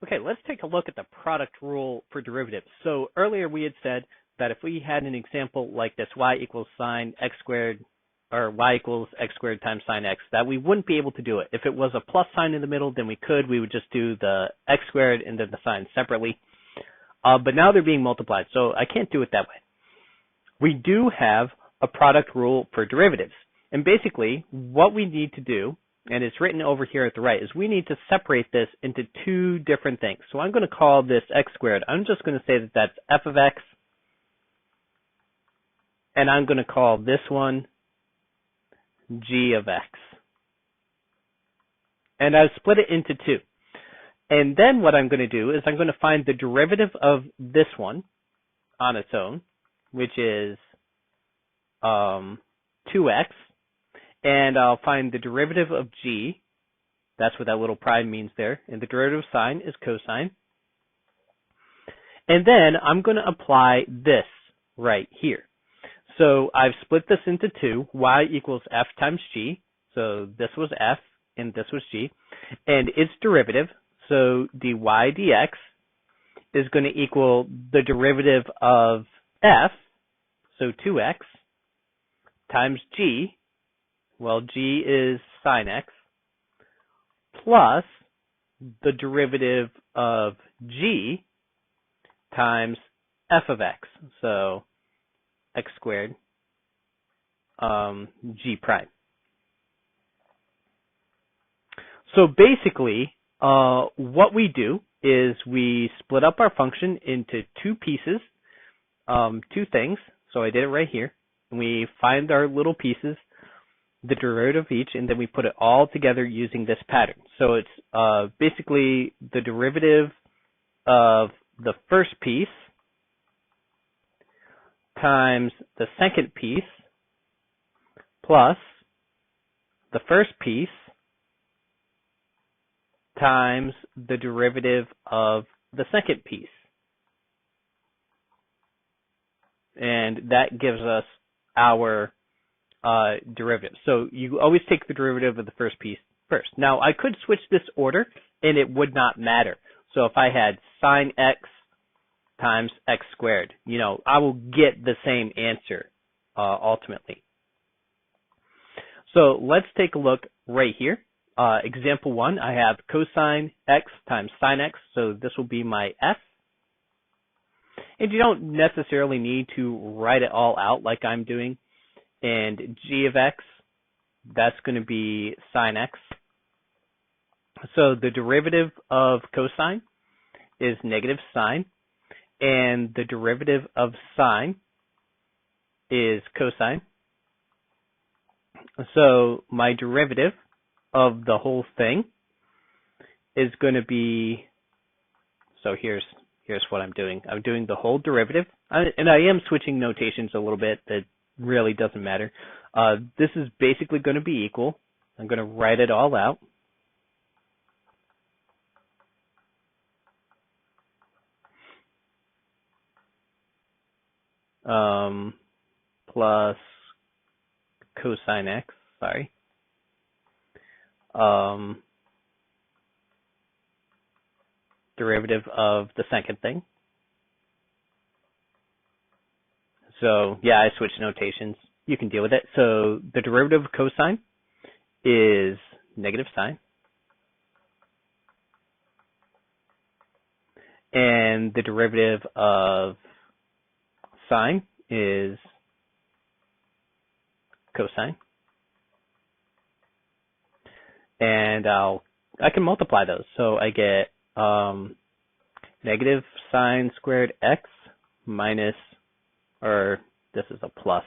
Okay, let's take a look at the product rule for derivatives. So earlier we had said that if we had an example like this, y equals sine x squared, or y equals x squared times sine x, that we wouldn't be able to do it. If it was a plus sign in the middle, then we could. We would just do the x squared and then the sign separately. But now they're being multiplied, so I can't do it that way. We do have a product rule for derivatives. And basically, what we need to do, and it's written over here at the right, is we need to separate this into two different things. So I'm going to call this x squared. I'm just going to say that that's f of x. And I'm going to call this one g of x. And I've split it into two. And then what I'm going to do is I'm going to find the derivative of this one on its own, which is 2x. And I'll find the derivative of g. That's what that little prime means there. And the derivative of sine is cosine. And then I'm going to apply this right here. So I've split this into two. Y equals f times g. So this was f and this was g. And its derivative, so dy dx, is going to equal the derivative of f, so 2x, times g. Well, g is sine x, plus the derivative of g times f of x, so x squared g prime. So basically, what we do is we split up our function into two pieces, two things. So I did it right here. We find our little pieces, the derivative of each, and then we put it all together using this pattern. So it's basically the derivative of the first piece times the second piece plus the first piece times the derivative of the second piece. And that gives us our derivative. So you always take the derivative of the first piece first. Now, I could switch this order, and it would not matter. So if I had sine x times x squared, I will get the same answer ultimately. So let's take a look right here. Example 1, I have cosine x times sine x, so this will be my f. And you don't necessarily need to write it all out like I'm doing. And g of x, that's going to be sine x. So the derivative of cosine is negative sine, and the derivative of sine is cosine. So my derivative of the whole thing is going to be, so here's what I'm doing. I'm doing the whole derivative, and I am switching notations a little bit. That really doesn't matter. This is basically going to be equal. I'm going to write it all out. Plus cosine x, sorry. Derivative of the second thing. So yeah, I switched notations. You can deal with it. So the derivative of cosine is negative sine. And the derivative of sine is cosine. And I can multiply those. So I get negative sine squared x minus, or this is a plus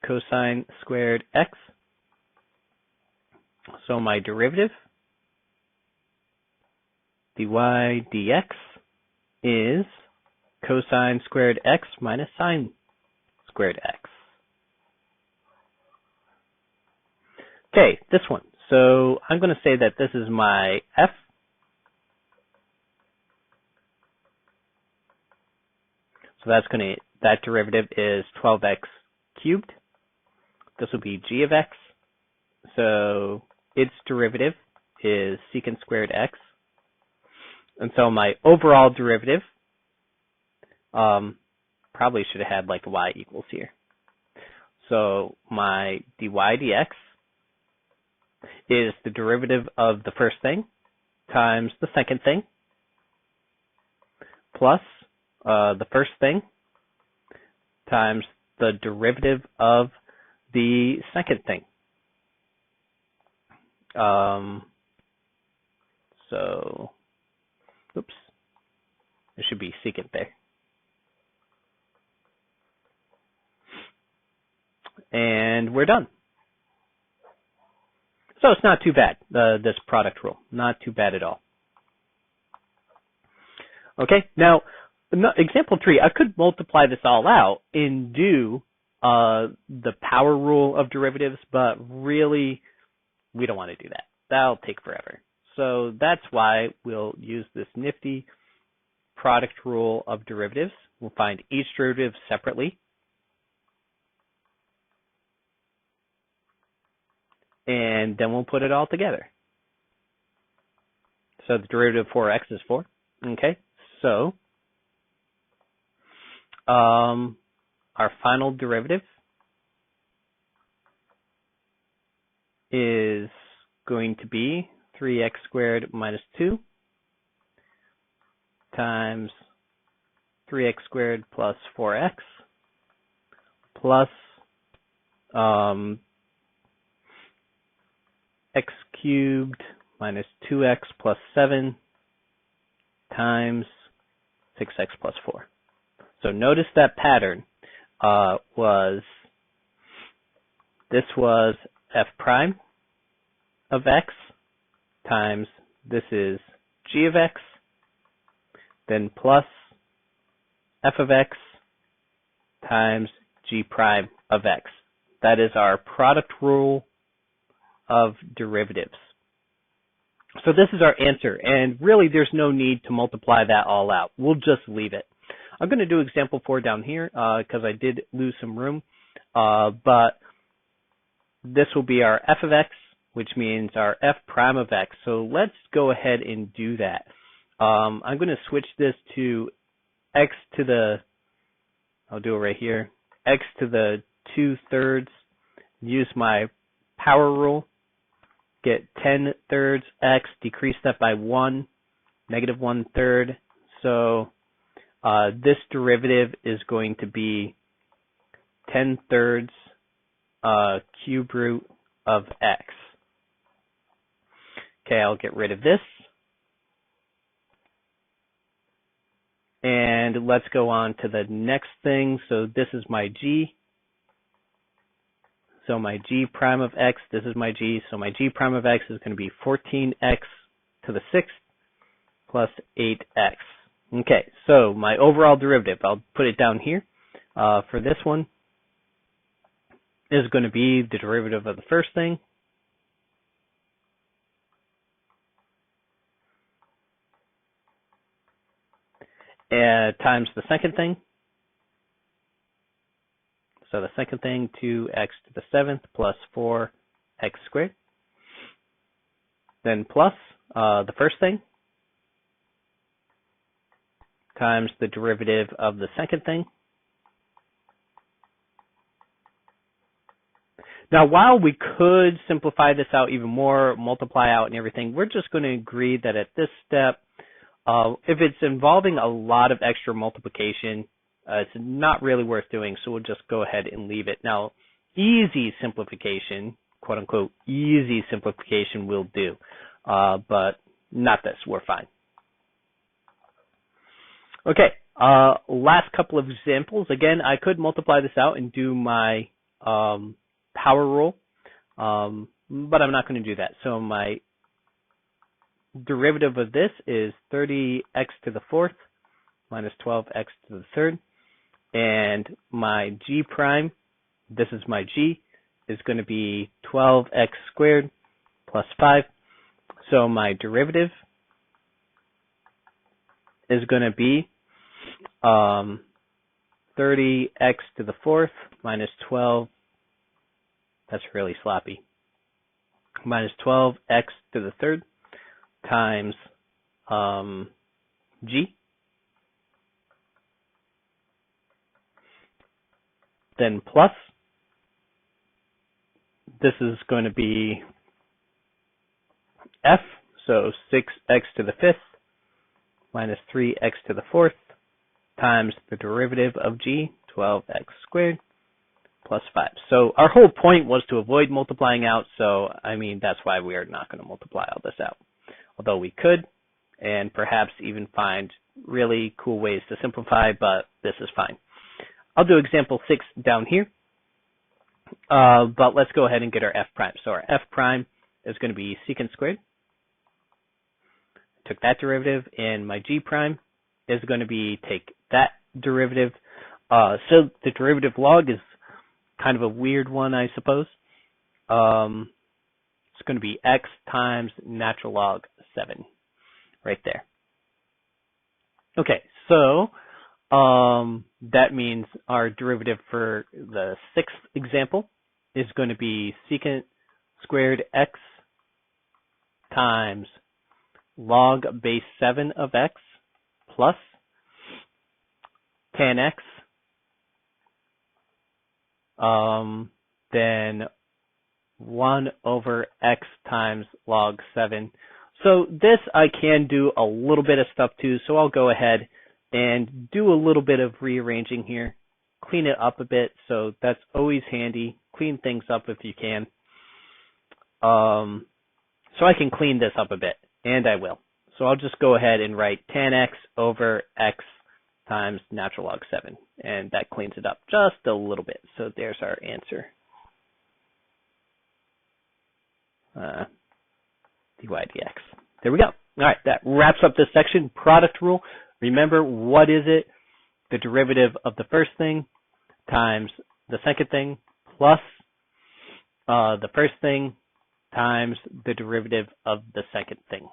cosine squared x. So my derivative, dy dx, is cosine squared x minus sine squared x. Okay, this one. So I'm going to say that this is my f. So that derivative is 12x cubed. This will be g of x. So its derivative is secant squared x And so my overall derivative, probably should have had like y equals here. So my dy dx is the derivative of the first thing times the second thing plus the first thing times the derivative of the second thing. So, oops, there should be secant there. And we're done. So it's not too bad, this product rule. Not too bad at all. Okay, now, example 3, I could multiply this all out and do the power rule of derivatives, but really, we don't want to do that. That'll take forever. So that's why we'll use this nifty product rule of derivatives. We'll find each derivative separately. And then we'll put it all together. So the derivative of 4x is 4. Okay, so our final derivative is going to be 3x squared minus 2 times 3x squared plus 4x plus x cubed minus 2x plus 7 times 6x plus 4. So notice that pattern was f prime of x times this is g of x, then plus f of x times g prime of x. That is our product rule of derivatives. So this is our answer, and really there's no need to multiply that all out. We'll just leave it. I'm going to do example 4 down here because I did lose some room, but this will be our f of x, which means our f prime of x. So let's go ahead and do that. I'm going to switch this to x to the, I'll do it right here, x to the 2/3, use my power rule, get 10/3 x, decrease that by 1, negative 1/3. So this derivative is going to be 10/3 cube root of x. Okay, I'll get rid of this. And let's go on to the next thing. So this is my g. So my g prime of x, this is my g. So my g prime of x is going to be 14x to the 6th plus 8x. Okay, so my overall derivative, I'll put it down here for this one, is going to be the derivative of the first thing times the second thing. So the second thing, 2x to the 7th plus 4x squared. Then plus the first thing times the derivative of the second thing. Now, while we could simplify this out even more, multiply out and everything, we're just going to agree that at this step, if it's involving a lot of extra multiplication, it's not really worth doing, so we'll just go ahead and leave it. Now, easy simplification, quote unquote, easy simplification will do, but not this, we're fine. Okay, last couple of examples. Again, I could multiply this out and do my power rule, but I'm not going to do that. So my derivative of this is 30x to the 4th minus 12x to the 3rd. And my g prime, this is my g, is going to be 12x squared plus 5. So my derivative is going to be 30x to the 4th minus 12, that's really sloppy, minus 12x to the 3rd times g, then plus, this is going to be f, so 6x to the 5th minus 3x to the 4th times the derivative of g, 12x squared, plus 5. So our whole point was to avoid multiplying out, so I mean that's why we are not going to multiply all this out. Although we could, and perhaps even find really cool ways to simplify, but this is fine. I'll do example 6 down here, but let's go ahead and get our f prime. So our f prime is going to be secant squared. Took that derivative, and my g prime is going to be take that derivative. So the derivative log is kind of a weird one, I suppose. It's going to be x times natural log 7 right there. Okay, so that means our derivative for the 6th example is going to be secant squared x times log base 7 of x plus tan x, then 1 over x times log 7. So this I can do a little bit of stuff too, so I'll go ahead and do a little bit of rearranging here, clean it up a bit, so that's always handy. Clean things up if you can. So I can clean this up a bit, and I will. So I'll just go ahead and write tan x over x times natural log 7, and that cleans it up just a little bit. So there's our answer. dy dx. There we go. All right, that wraps up this section. Product rule. Remember, what is it? The derivative of the first thing times the second thing plus the first thing times the derivative of the second thing.